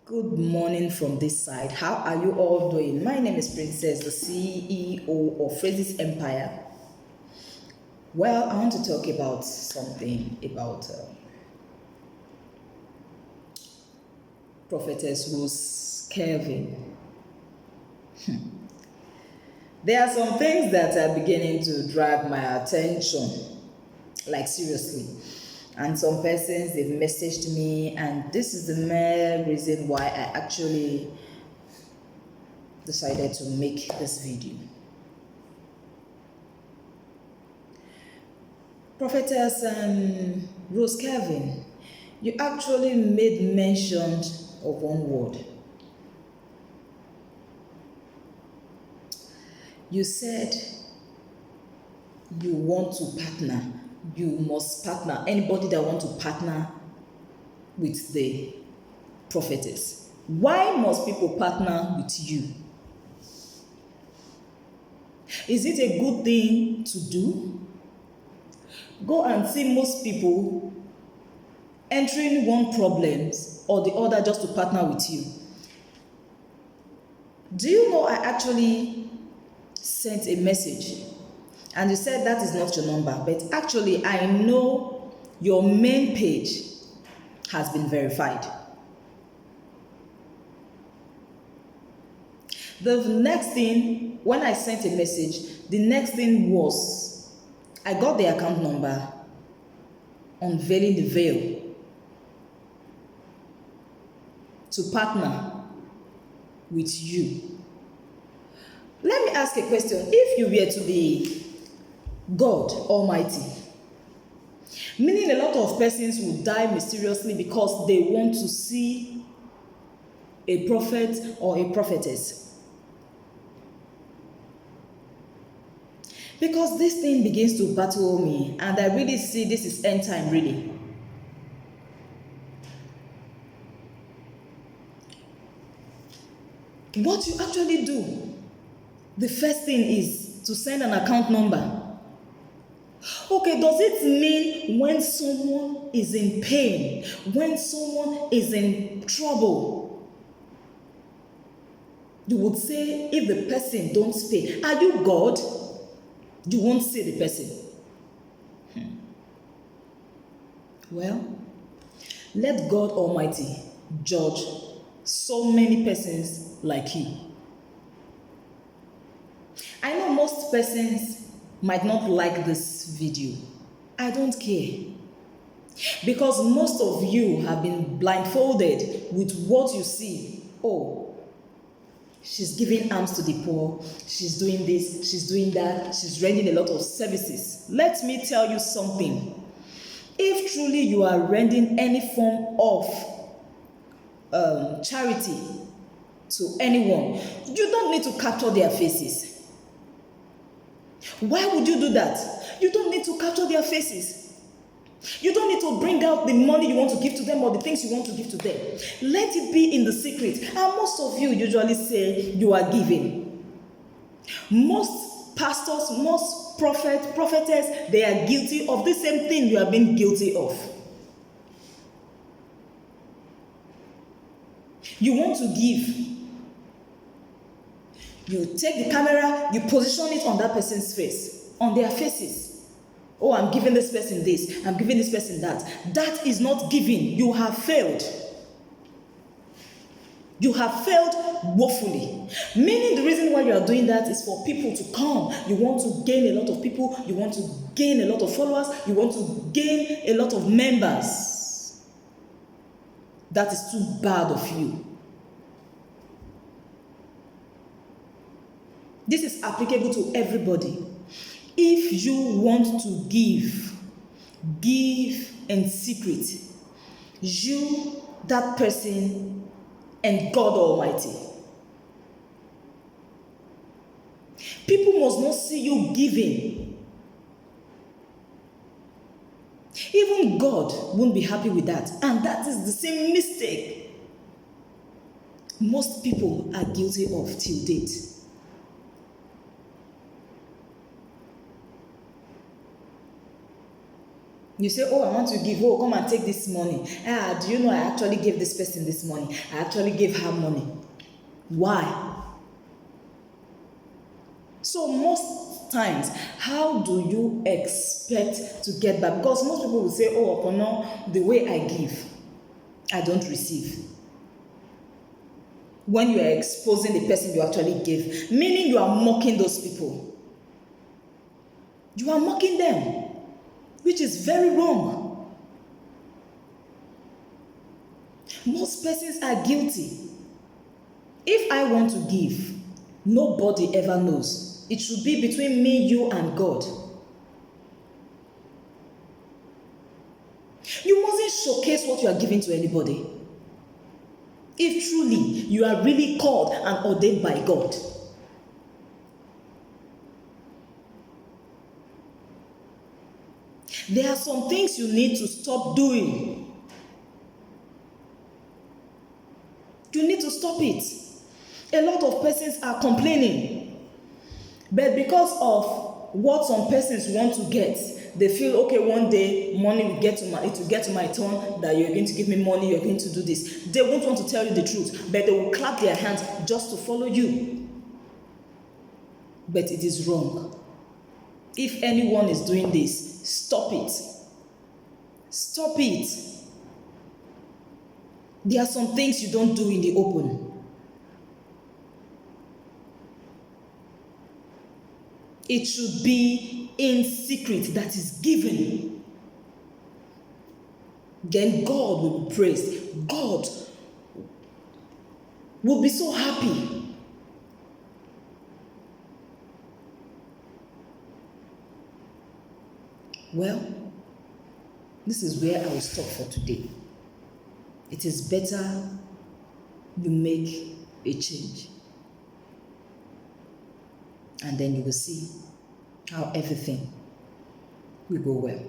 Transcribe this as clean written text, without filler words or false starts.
Good morning from this side. How are you all doing? My name is Princess, the CEO of Phrases Empire. Well, I want to talk about something about Prophetess Rose Kelvin. There are some things that are beginning to drag my attention, like seriously. And some persons, they've messaged me, and this is the main reason why I actually decided to make this video. Prophetess Rose Kelvin, you actually made mention of one word. You said you want to partner. You must partner. Anybody that want to partner with the prophetess. Why must people partner with you? Is it a good thing to do? Go and see most people entering one problem or the other just to partner with you. Do you know I actually sent a message and you said that is not your number, but actually I know your main page has been verified. The next thing, when I sent a message, the next thing was I got the account number, unveiling the veil to partner with you. Let me ask a question. If you were to be God Almighty, meaning a lot of persons will die mysteriously because they want to see a prophet or a prophetess. Because this thing begins to battle me, and I really see this is end time really. What you actually do, the first thing is to send an account number. Okay, does it mean when someone is in pain, when someone is in trouble, you would say if the person don't pay, are you God? You won't see the person. Well, let God Almighty judge so many persons like you. I know most persons might not like this video. I don't care. Because most of you have been blindfolded with what you see. Oh, she's giving alms to the poor, she's doing this, she's doing that, she's rendering a lot of services. Let me tell you something. If truly you are rendering any form of charity to anyone, you don't need to capture their faces. Why would you do that? You don't need to capture their faces. You don't need to bring out the money you want to give to them or the things you want to give to them. Let it be in the secret. And most of you usually say you are giving. Most pastors, most prophetess, they are guilty of the same thing you have been guilty of. You want to give. You take the camera, you position it on that person's face, on their faces. Oh, I'm giving this person this, I'm giving this person that. That is not giving. You have failed. You have failed woefully. Meaning the reason why you are doing that is for people to come. You want to gain a lot of people. You want to gain a lot of followers. You want to gain a lot of members. That is too bad of you. This is applicable to everybody. If you want to give in secret. You, that person, and God Almighty. People must not see you giving. Even God won't be happy with that. And that is the same mistake most people are guilty of till date. You say, oh, I want to give. Oh, come and take this money. Ah, do you know I actually gave this person this money? I actually gave her money. Why? So most times, how do you expect to get back? Because most people will say, oh, Opono, the way I give, I don't receive. When you are exposing the person you actually give, meaning you are mocking those people. You are mocking them, which is very wrong. Most persons are guilty. If I want to give, nobody ever knows. It should be between me, you, and God. You mustn't showcase what you are giving to anybody. If truly you are really called and ordained by God. There are some things you need to stop doing. You need to stop it. A lot of persons are complaining, but because of what some persons want to get, they feel, okay, one day money will get to my turn, that you're going to give me money, you're going to do this. They won't want to tell you the truth, but they will clap their hands just to follow you. But it is wrong. If anyone is doing this, stop it. Stop it. There are some things you don't do in the open. It should be in secret that is given. Then God will be praised. God will be so happy. Well, this is where I will stop for today. It is better you make a change. And then you will see how everything will go well.